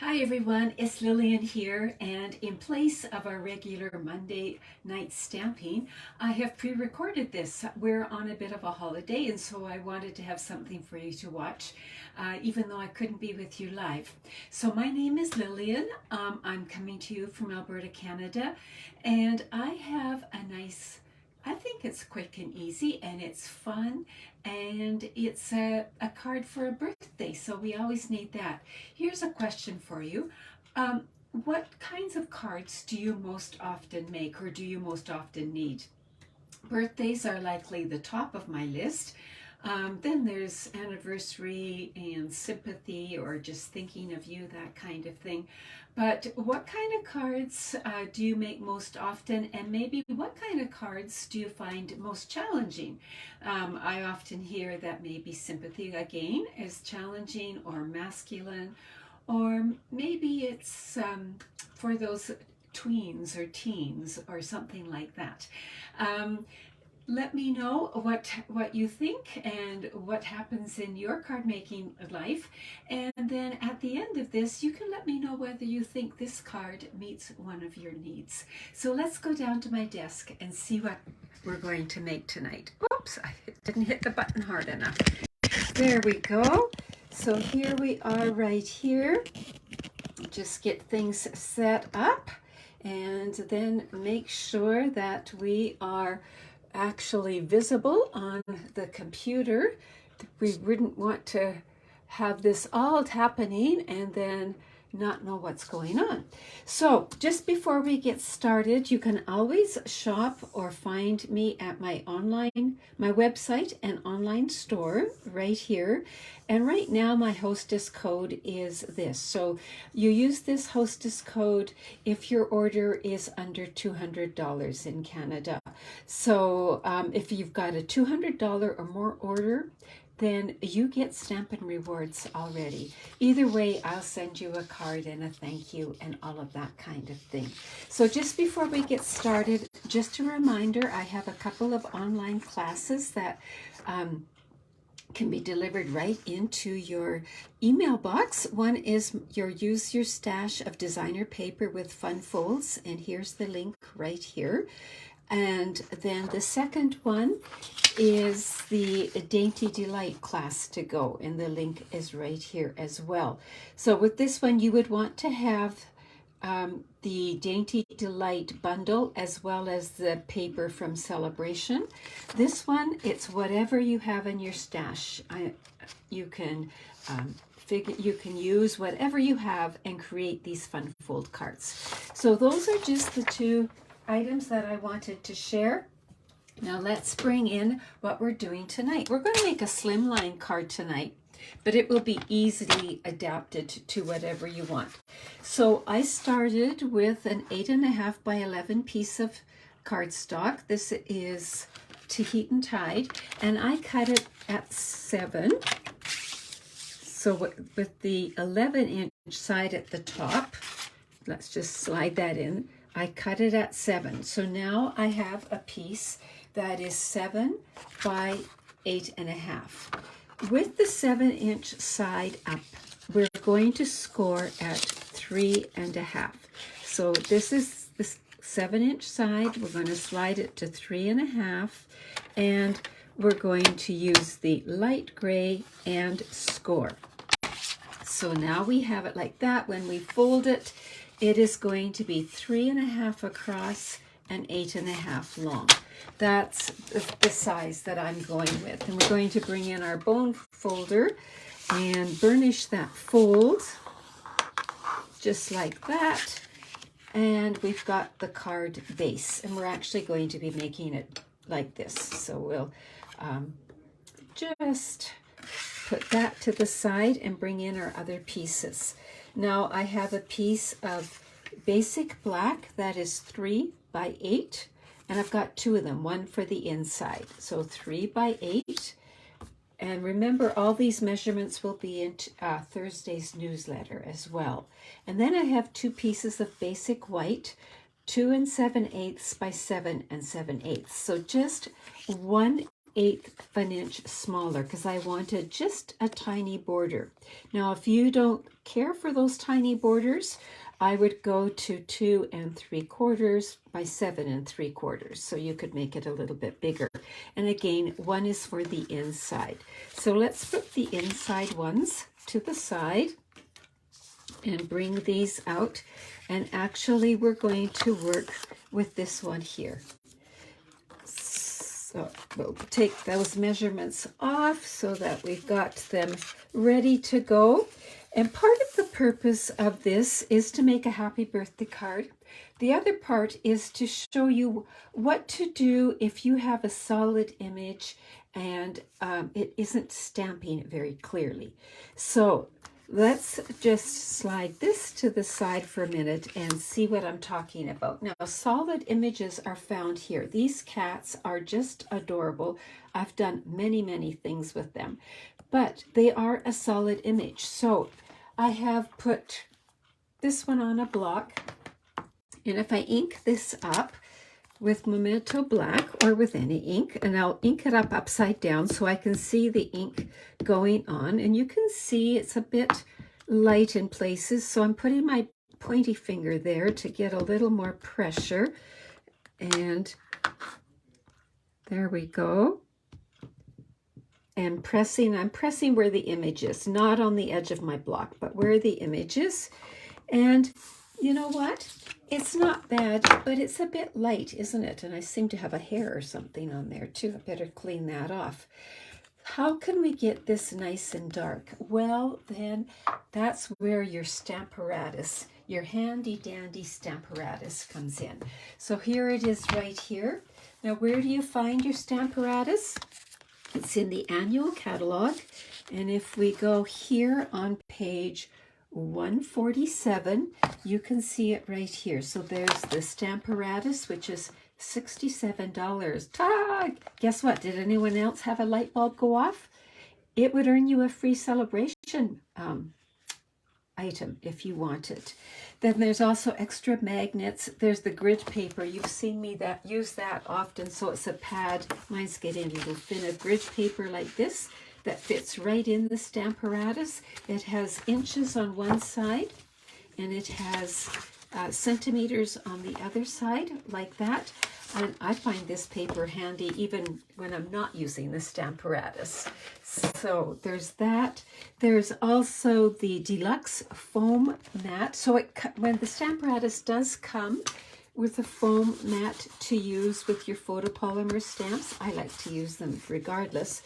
Hi everyone, it's Lillian here, and in place of our regular Monday night stamping, I have pre-recorded this. We're on a bit of a holiday, and so I wanted to have something for you to watch, even though I couldn't be with you live. So my name is Lillian. I'm coming to you from Alberta, Canada, and I have I think it's quick and easy, and it's fun, and it's a card for a birthday, so we always need that. Here's a question for you. What kinds of cards do you most often make, or do you most often need? Birthdays are likely the top of my list. Then there's anniversary and sympathy, or just thinking of you, that kind of thing. But what kind of cards do you make most often, and maybe what kind of cards do you find most challenging? I often hear that maybe sympathy again is challenging, or masculine, or maybe it's for those tweens or teens or something like that. Um, Let me know what you think and what happens in your card making life, and then at the end of this you can let me know whether you think this card meets one of your needs. So let's go down to my desk and see what we're going to make tonight. Oops, I didn't hit the button hard enough. There we go. So here we are right here. Just get things set up and then make sure that we are actually visible on the computer. We wouldn't want to have this all happening and then not know what's going on. So just before we get started, you can always shop or find me at my website and online store right here. And right now my hostess code is this. So you use this hostess code if your order is under $200 in Canada. So if you've got a $200 or more order, then you get Stampin' Rewards already. Either way, I'll send you a card and a thank you and all of that kind of thing. So just before we get started, just a reminder, I have a couple of online classes that can be delivered right into your email box. One is your Use Your Stash of Designer Paper with Fun Folds, and here's the link right here. And then the second one is the Dainty Delight class to go, and the link is right here as well. So with this one, you would want to have the Dainty Delight bundle as well as the paper from Celebration. This one, it's whatever you have in your stash. You can use whatever you have and create these fun fold cards. So those are just the two items that I wanted to share. Now let's bring in what we're doing tonight. We're going to make a slimline card tonight, but it will be easily adapted to whatever you want. So I started with an 8.5 by 11 piece of cardstock. This is to heat and tide, and I cut it at 7. So with the 11-inch side at the top, let's just slide that in. I cut it at 7. So now I have a piece that is 7 by 8.5. With the 7-inch side up, we're going to score at 3.5. So this is the 7-inch side. We're going to slide it to 3.5, and we're going to use the light gray and score. So now we have it like that. When we fold it, it is going to be 3.5 across and 8.5 long. That's the size that I'm going with. And we're going to bring in our bone folder and burnish that fold just like that. And we've got the card base, and we're actually going to be making it like this. So we'll just put that to the side and bring in our other pieces. Now I have a piece of basic black that is 3 by 8, and I've got 2 of them, one for the inside. So 3 by 8. And remember, all these measurements will be in Thursday's newsletter as well. And then I have 2 pieces of basic white, 2 7/8 by 7 7/8. So just 1 1/8 of an inch smaller because I wanted just a tiny border. Now, if you don't care for those tiny borders, I would go to 2 3/4 by 7 3/4. So you could make it a little bit bigger. And again, one is for the inside. So let's put the inside ones to the side and bring these out. And actually, we're going to work with this one here. So we'll take those measurements off so that we've got them ready to go. And part of the purpose of this is to make a happy birthday card. The other part is to show you what to do if you have a solid image and it isn't stamping very clearly. So let's just slide this to the side for a minute and see what I'm talking about. Now, solid images are found here. These cats are just adorable. I've done many, many things with them, but they are a solid image. So I have put this one on a block, and if I ink this up with Memento Black or with any ink, and I'll ink it up upside down so I can see the ink going on, and you can see it's a bit light in places, so I'm putting my pointy finger there to get a little more pressure, and there we go. And I'm pressing where the image is, not on the edge of my block, but where the image is. And you know what? It's not bad, but it's a bit light, isn't it? And I seem to have a hair or something on there too. I better clean that off. How can we get this nice and dark? Well, then that's where your Stamparatus, your handy dandy Stamparatus comes in. So here it is right here. Now, where do you find your Stamparatus? It's in the annual catalog. And if we go here on page 147, you can see it right here. So there's the Stamparatus, which is $67. Guess what? Did anyone else have a light bulb go off? It would earn you a free celebration item if you want it. Then there's also extra magnets. There's the grid paper. You've seen me use that often. So it's a pad. Mine's getting a little thin. A grid paper like this that fits right in the Stamparatus. It has inches on one side, and it has centimeters on the other side, like that. And I find this paper handy even when I'm not using the Stamparatus. So there's that. There's also the deluxe foam mat. So when the Stamparatus does come with a foam mat to use with your photopolymer stamps, I like to use them regardless.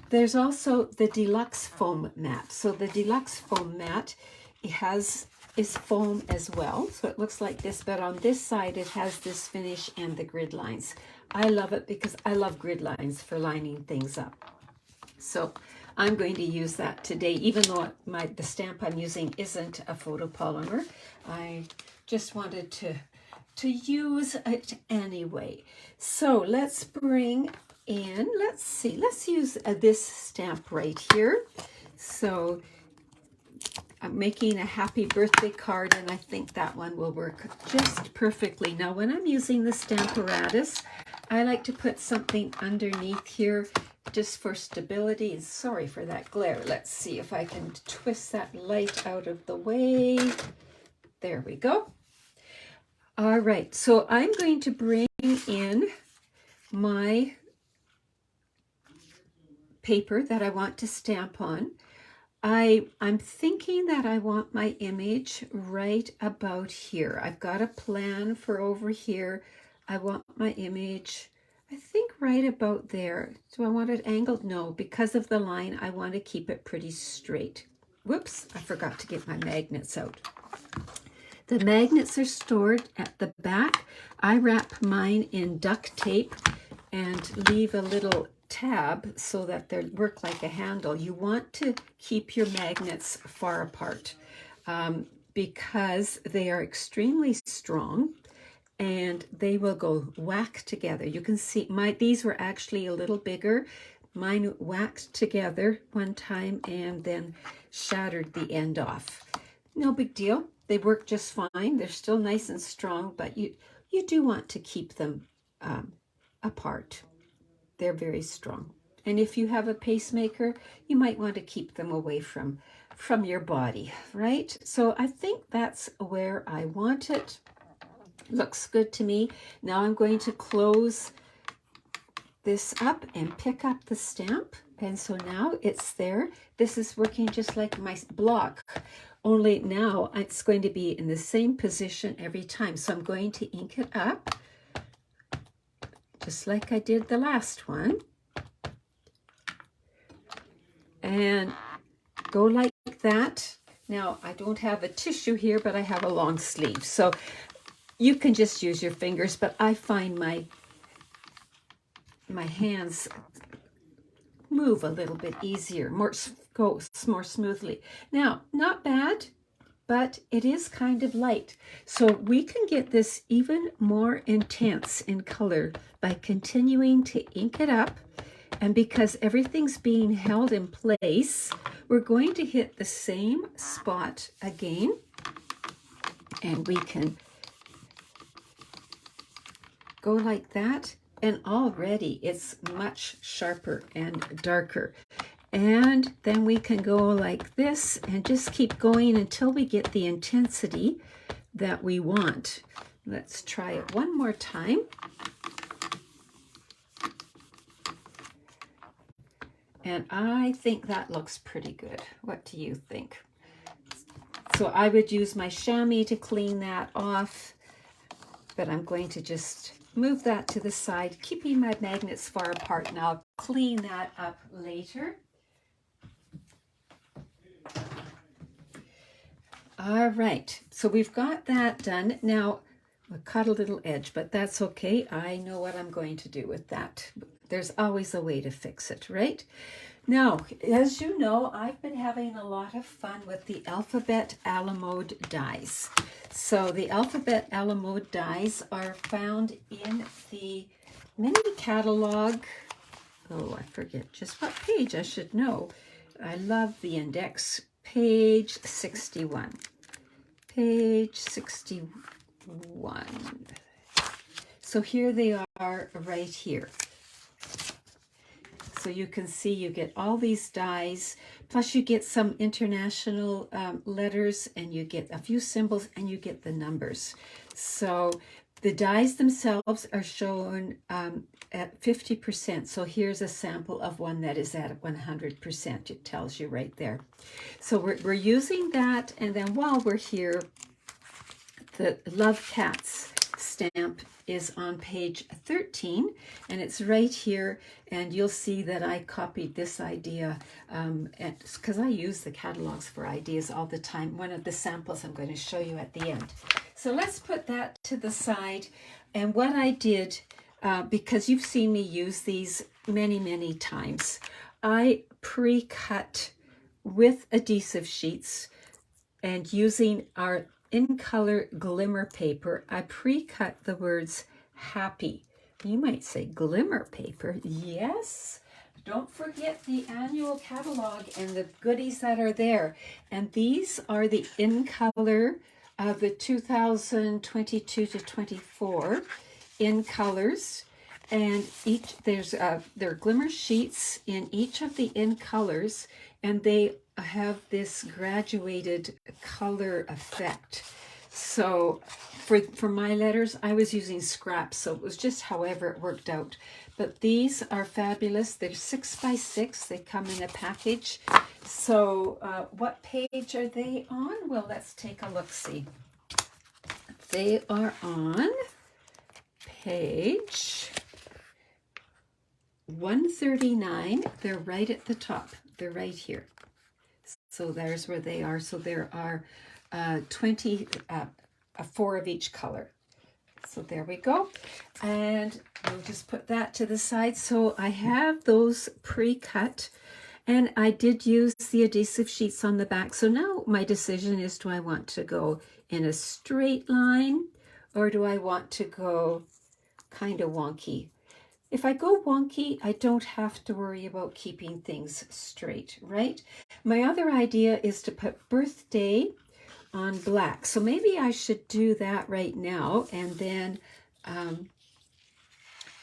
There's also the deluxe foam mat. So the deluxe foam mat is foam as well. So it looks like this, but on this side it has this finish and the grid lines. I love it because I love grid lines for lining things up. So I'm going to use that today, even though the stamp I'm using isn't a photopolymer. I just wanted to use it anyway. So let's bring in, let's use this stamp right here. So I'm making a happy birthday card, and I think that one will work just perfectly. Now, when I'm using the Stamparatus, I like to put something underneath here just for stability. And sorry for that glare. Let's see if I can twist that light out of the way. There we go. All right, so I'm going to bring in my paper that I want to stamp on. I'm thinking that I want my image right about here. I've got a plan for over here. I want my image, I think, right about there. Do I want it angled? No, because of the line, I want to keep it pretty straight. Whoops, I forgot to get my magnets out. The magnets are stored at the back. I wrap mine in duct tape and leave a little tab so that they work like a handle. You want to keep your magnets far apart because they are extremely strong and they will go whack together. You can see these were actually a little bigger. Mine whacked together one time and then shattered the end off. No big deal. They work just fine. They're still nice and strong, but you do want to keep them apart. They're very strong. And if you have a pacemaker, you might want to keep them away from your body, right? So I think that's where I want it. Looks good to me. Now I'm going to close this up and pick up the stamp. And so now it's there. This is working just like my block, only now it's going to be in the same position every time. So I'm going to ink it up just like I did the last one. And go like that. Now I don't have a tissue here, but I have a long sleeve. So you can just use your fingers, but I find my hands move a little bit easier, goes more smoothly. Now, not bad, but it is kind of light. So we can get this even more intense in color by continuing to ink it up. And because everything's being held in place, we're going to hit the same spot again. And we can go like that. And already it's much sharper and darker. And then we can go like this and just keep going until we get the intensity that we want. Let's try it one more time. And I think that looks pretty good. What do you think? So I would use my chamois to clean that off, but I'm going to just move that to the side, keeping my magnets far apart, and I'll clean that up later. All right, so we've got that done. Now, I cut a little edge, but that's okay. I know what I'm going to do with that. There's always a way to fix it, right? Now, as you know, I've been having a lot of fun with the Alphabet Alamode dies. So the Alphabet Alamode dies are found in the mini catalog. Oh, I forget just what page. I should know. I love the index. Page 61. Page 61. So here they are right here. So you can see you get all these dies, plus you get some international letters, and you get a few symbols, and you get the numbers. So the dies themselves are shown at 50%. So here's a sample of one that is at 100%. It tells you right there. So we're using that, and then while we're here, the Love Cats stamp is on page 13, and it's right here, and you'll see that I copied this idea because I use the catalogs for ideas all the time. One of the samples I'm going to show you at the end. So let's put that to the side. And what I did, because you've seen me use these many times, I pre-cut with adhesive sheets, and using our in color Glimmer paper, I pre-cut the words happy. You might say Glimmer paper. Yes. Don't forget the annual catalog and the goodies that are there. And these are the in color of the 2022 to 24 in colors. And there are Glimmer sheets in each of the in colors, and they have this graduated color effect. So for my letters, I was using scraps, so it was just however it worked out. But these are fabulous. They're 6 by 6. They come in a package. So what page are they on? Well, let's take a look-see. They are on page 139. They're right at the top. They're right here. So there's where they are. So there are 4 of each color. So there we go. And we'll just put that to the side. So I have those pre-cut, and I did use the adhesive sheets on the back. So now my decision is, do I want to go in a straight line, or do I want to go kind of wonky? If I go wonky, I don't have to worry about keeping things straight, right? My other idea is to put birthday on black. So maybe I should do that right now, and then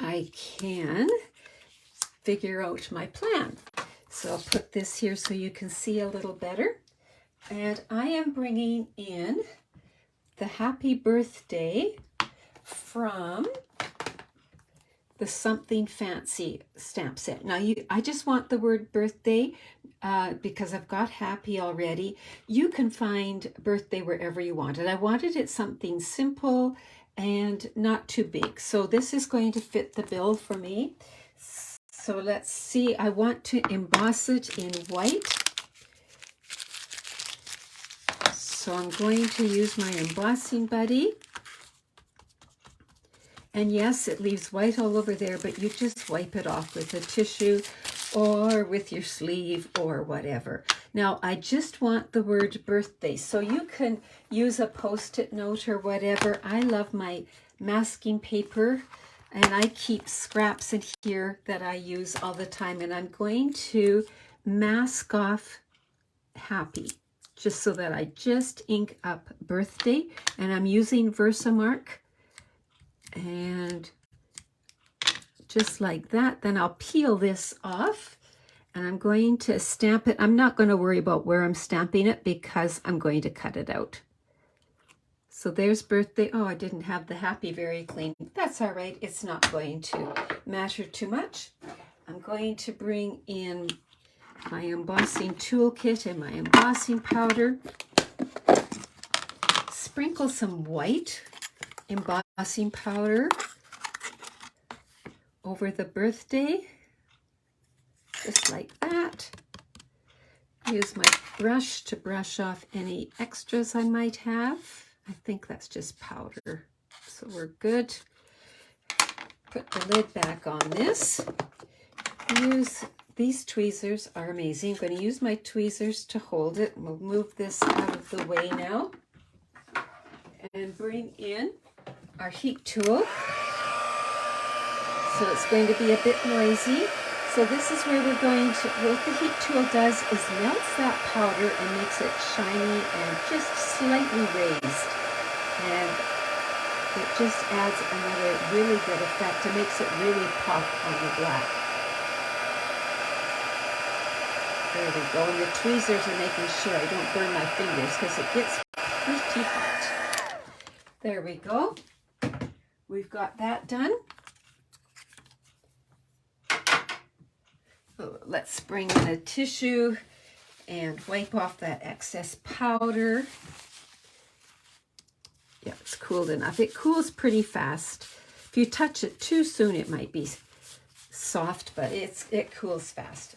I can figure out my plan. So I'll put this here so you can see a little better. And I am bringing in the happy birthday from the Something Fancy stamp set. Now, I just want the word birthday because I've got happy already. You can find birthday wherever you want it. I wanted it something simple and not too big. So this is going to fit the bill for me. So let's see. I want to emboss it in white. So I'm going to use my embossing buddy. And yes, it leaves white all over there, but you just wipe it off with a tissue or with your sleeve or whatever. Now, I just want the word birthday. So you can use a Post-it note or whatever. I love my masking paper, and I keep scraps in here that I use all the time. And I'm going to mask off happy, just so that I just ink up birthday. And I'm using Versamark. And just like that, then I'll peel this off and I'm going to stamp it. I'm not going to worry about where I'm stamping it because I'm going to cut it out. So there's birthday. Oh, I didn't have the happy very clean. That's all right. It's not going to matter too much. I'm going to bring in my embossing toolkit and my embossing powder. Sprinkle some white embossing powder over the birthday, just like that. Use my brush to brush off any extras I might have. I think that's just powder, so we're good. Put the lid back on this. Use these tweezers are amazing. I'm going to use my tweezers to hold it. We'll move this out of the way now and bring in our heat tool. So it's going to be a bit noisy. So this is where we're going to, what the heat tool does is melts that powder and makes it shiny and just slightly raised. And it just adds another really good effect. It makes it really pop on the black. There we go. And the tweezers are making sure I don't burn my fingers because it gets pretty hot. There we go. We've got that done. Oh, let's bring in a tissue and wipe off that excess powder. Yeah, it's cooled enough. It cools pretty fast. If you touch it too soon, it might be soft, but it cools fast.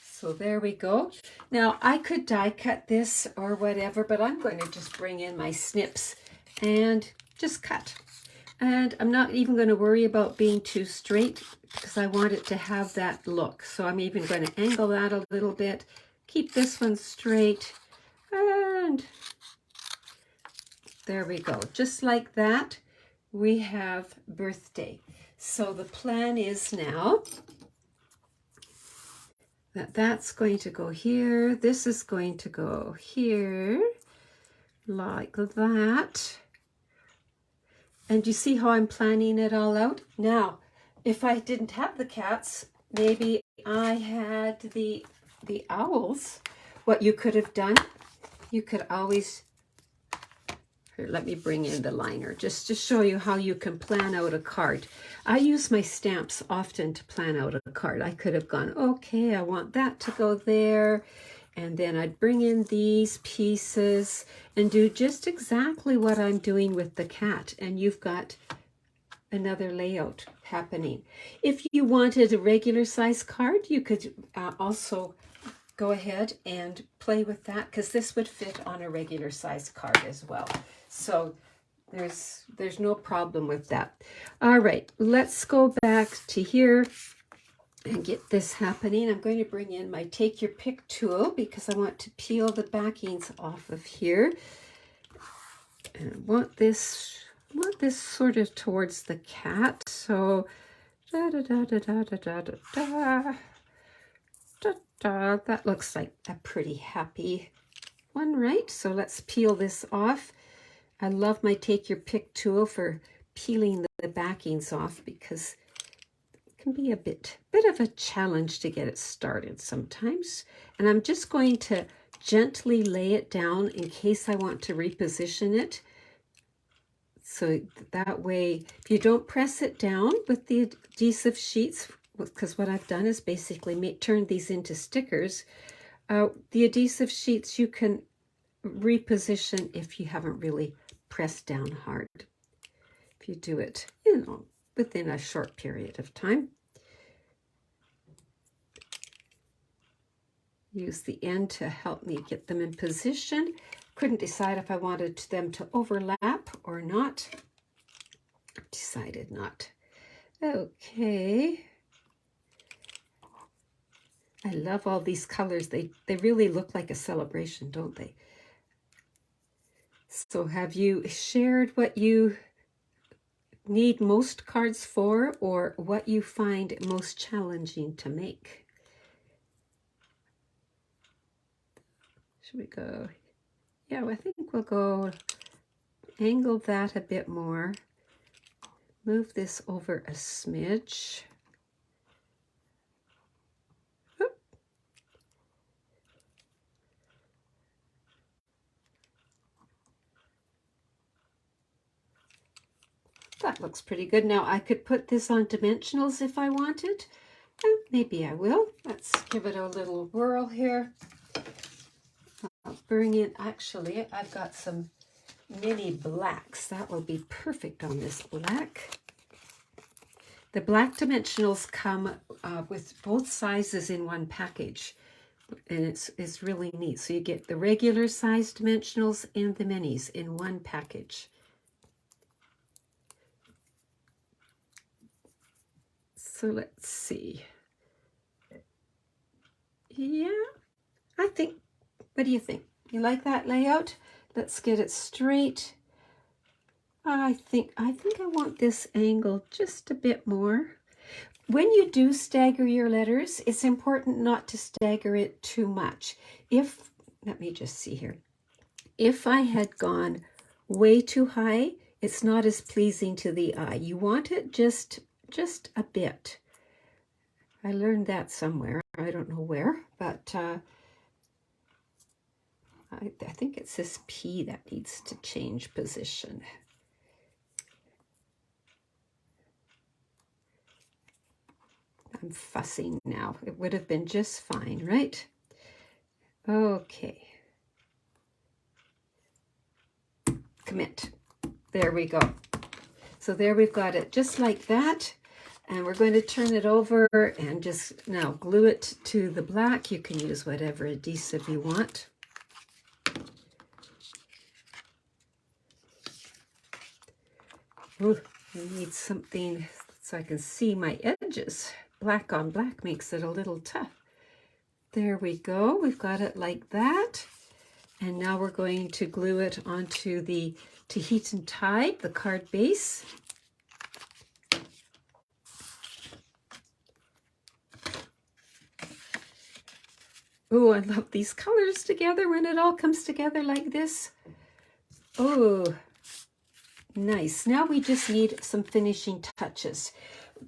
So there we go. Now, I could die cut this or whatever, but I'm going to just bring in my snips and just cut. And I'm not even going to worry about being too straight because I want it to have that look. So I'm even going to angle that a little bit, keep this one straight, and there we go. Just like that, we have birthday. So the plan is now that that's going to go here. This is going to go here, like that. And you see how I'm planning it all out? Now, if I didn't have the cats, maybe I had the owls. What you could have done, you could always, here, let me bring in the liner just to show you how you can plan out a card. I use my stamps often to plan out a card. I could have gone, okay, I want that to go there. And then I'd bring in these pieces and do just exactly what I'm doing with the cat. And you've got another layout happening. If you wanted a regular size card, you could also go ahead and play with that because this would fit on a regular size card as well. So there's no problem with that. All right, let's go back to here and get this happening. I'm going to bring in my Take Your Pick tool because I want to peel the backings off of here. And I want this sort of towards the cat. So that looks like a pretty happy one, right? So let's peel this off. I love my Take Your Pick tool for peeling the backings off because can be a bit of a challenge to get it started sometimes. And I'm just going to gently lay it down in case I want to reposition it. So that way, if you don't press it down with the adhesive sheets, because what I've done is basically turn these into stickers, the adhesive sheets you can reposition if you haven't really pressed down hard. If you do it, within a short period of time. Use the end to help me get them in position. Couldn't decide if I wanted them to overlap or not. Decided not. Okay. I love all these colors. They really look like a celebration, don't they? So have you shared what you need most cards for, or what you find most challenging to make? Should we go? Yeah, I think we'll go angle that a bit more. Move this over a smidge. Oop. That looks pretty good. Now I could put this on dimensionals if I wanted. Maybe I will. Let's give it a little whirl here. I'll bring in, actually, I've got some mini blacks. That will be perfect on this black. The black dimensionals come with both sizes in one package, and it's really neat. So you get the regular size dimensionals and the minis in one package. So let's see. Yeah, I think, what do you think? You like that layout? Let's get it straight. I think I want this angle just a bit more. When you do stagger your letters, it's important not to stagger it too much. Let me just see here. If I had gone way too high, it's not as pleasing to the eye. You want it just a bit. I learned that somewhere. I don't know where, but I think it's this P that needs to change position. I'm fussing now. It would have been just fine, right? Okay. Commit. There we go. So there we've got it just like that. And we're going to turn it over and just now glue it to the black. You can use whatever adhesive you want. Ooh, I need something so I can see my edges. Black on black makes it a little tough. There we go. We've got it like that. And now we're going to glue it onto the Tahitian Tide, the card base. Oh, I love these colors together when it all comes together like this. Oh, nice. Now we just need some finishing touches.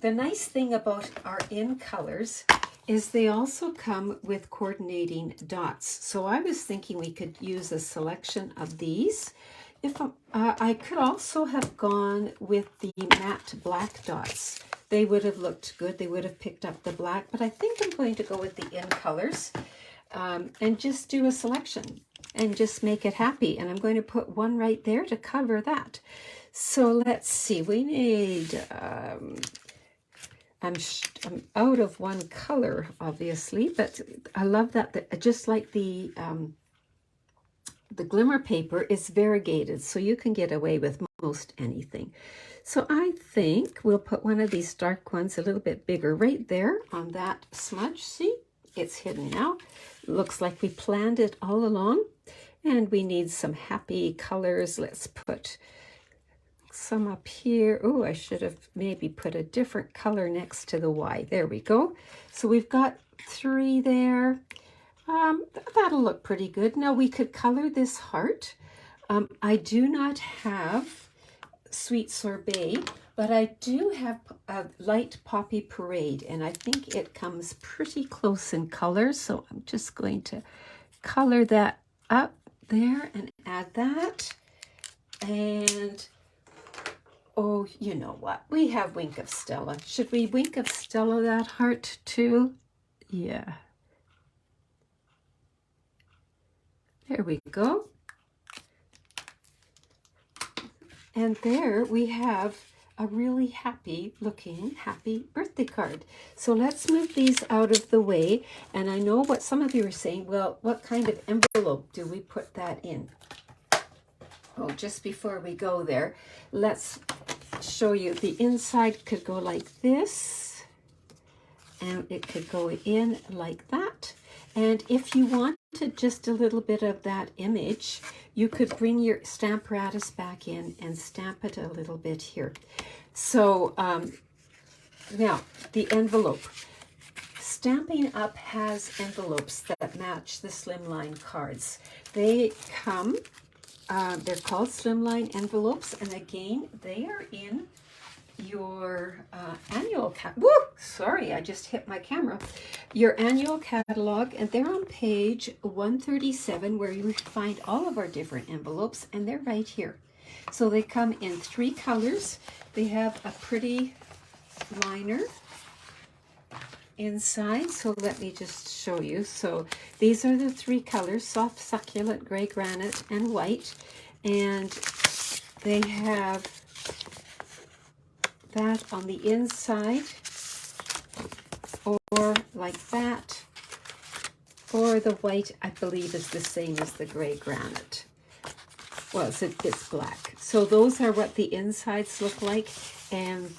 The nice thing about our in colors is they also come with coordinating dots. So I was thinking we could use a selection of these. If I could also have gone with the matte black dots. They would have looked good. They would have picked up the black, but I think I'm going to go with the in colors and just do a selection and just make it happy. And I'm going to put one right there to cover that. So let's see, we need, I'm out of one color, obviously, but I love that, just like the Glimmer paper is variegated, so you can get away with most anything. So I think we'll put one of these dark ones a little bit bigger right there on that smudge. See, it's hidden now. Looks like we planned it all along. And we need some happy colors. Let's put some up here. Oh, I should have maybe put a different color next to the Y. There we go. So we've got 3 there. That'll look pretty good. Now we could color this heart. I do not have Sweet Sorbet but I do have a light poppy parade, and I think it comes pretty close in color, so I'm just going to color that up there and add that. And oh, you know what? We have Wink of Stella. Should we Wink of Stella that heart too? Yeah. There we go. And there we have a really happy birthday card. So let's move these out of the way. And I know what some of you are saying, well, what kind of envelope do we put that in? Oh, just before we go there, let's show you. The inside could go like this, and it could go in like that. And if you wanted just a little bit of that image, you could bring your Stamparatus back in and stamp it a little bit here. So now the envelope. Stampin' Up! Has envelopes that match the slimline cards. They come, they're called slimline envelopes, and again, they are in your annual sorry, I just hit my camera. Your annual catalog, and they're on page 137, where you find all of our different envelopes, and they're right here. So they come in 3 colors. They have a pretty liner inside, so let me just show you. So these are the 3 colors: soft, succulent, gray granite, and white. And they have that on the inside, or like that, or the white, I believe, is the same as the gray granite. Well, it's black. So those are what the insides look like, and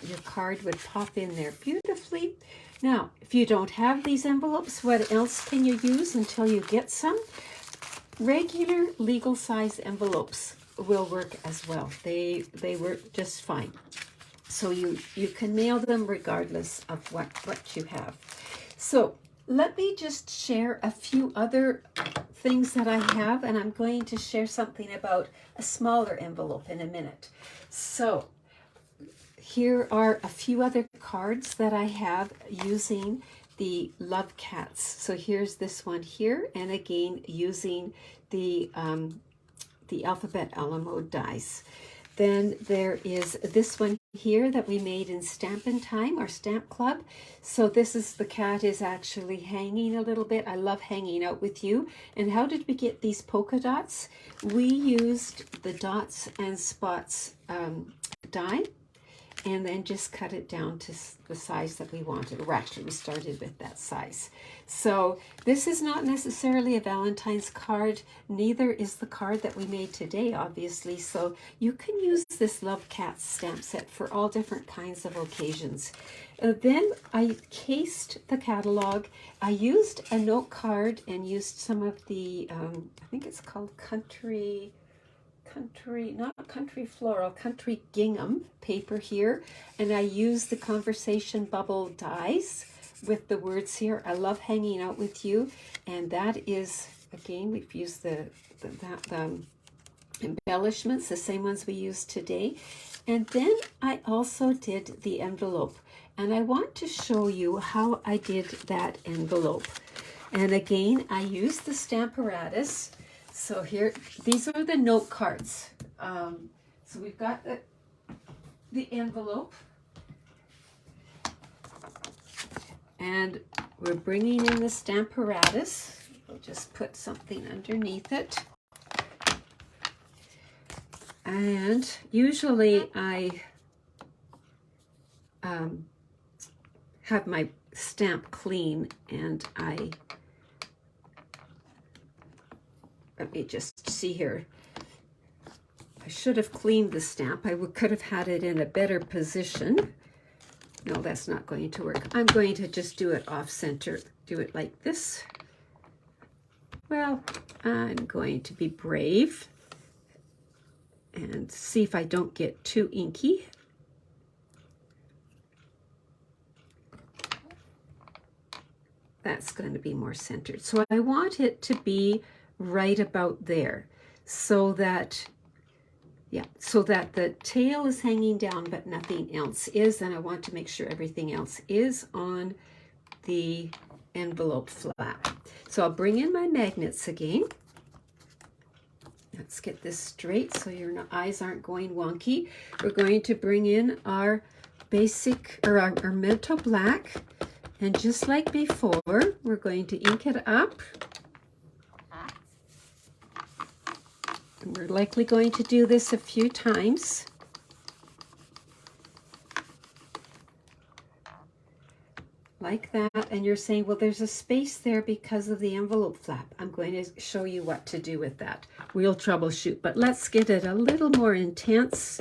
your card would pop in there beautifully. Now, if you don't have these envelopes, what else can you use until you get some? Regular legal size envelopes will work as well. They work just fine. So you can mail them regardless of what you have. So let me just share a few other things that I have, and I'm going to share something about a smaller envelope in a minute. So here are a few other cards that I have using the Love Cats. So here's this one here, and again using the Alphabet Alamo dice. Then there is this one here that we made in Stampin' Time, our Stamp Club. So this is, the cat is actually hanging a little bit. I love hanging out with you. And how did we get these polka dots? We used the dots and spots die, and then just cut it down to the size that we wanted. Or actually, we started with that size. So this is not necessarily a Valentine's card, neither is the card that we made today, obviously. So you can use this Love Cats stamp set for all different kinds of occasions. Then I cased the catalog. I used a note card and used some of the, I think it's called Country Floral, Country Gingham paper here, and I use the Conversation Bubble dies with the words here. I love hanging out with you, and that is, again, we've used the embellishments, the same ones we used today. And then I also did the envelope, and I want to show you how I did that envelope. And again, I used the Stamparatus. So here, these are the note cards. So we've got the envelope, and we're bringing in the Stamparatus. We'll just put something underneath it. And usually I have my stamp clean, and let me just see here. I should have cleaned the stamp. I could have had it in a better position. No, that's not going to work. I'm going to just do it off center. Do it like this. Well, I'm going to be brave and see if I don't get too inky. That's going to be more centered. So I want it to be right about there, so that Yeah, so that the tail is hanging down, but nothing else is. And I want to make sure everything else is on the envelope flap. So I'll bring in my magnets again. Let's get this straight so your eyes aren't going wonky. We're going to bring in our basic, or our Mento Black. And just like before, we're going to ink it up. And we're likely going to do this a few times. Like that. And you're saying, well, there's a space there because of the envelope flap. I'm going to show you what to do with that. We'll troubleshoot, but let's get it a little more intense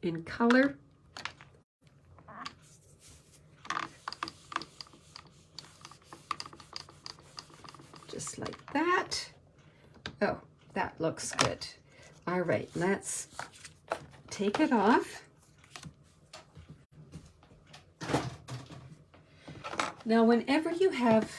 in color. Just like that. Oh, that looks good. All right, let's take it off. Now, whenever you have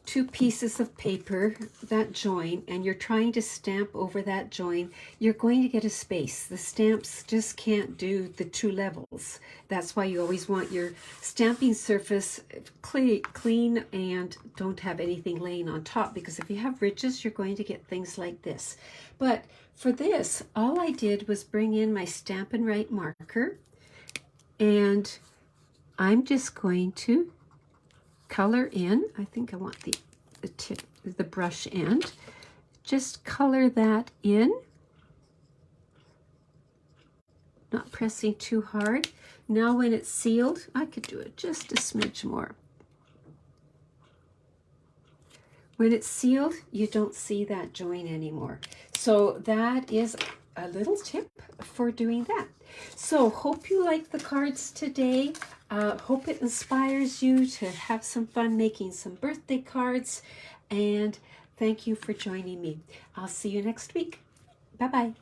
two pieces of paper that join and you're trying to stamp over that join, you're going to get a space. The stamps just can't do the two levels. That's why you always want your stamping surface clean and don't have anything laying on top, because if you have ridges, you're going to get things like this. But for this, all I did was bring in my Stampin' Right marker, and I'm just going to color in. I think I want the tip, the brush end. Just color that in. Not pressing too hard. Now when it's sealed, I could do it just a smidge more. When it's sealed, you don't see that join anymore. So that is a little tip for doing that. So hope you like the cards today. Hope it inspires you to have some fun making some birthday cards. And thank you for joining me. I'll see you next week. Bye-bye.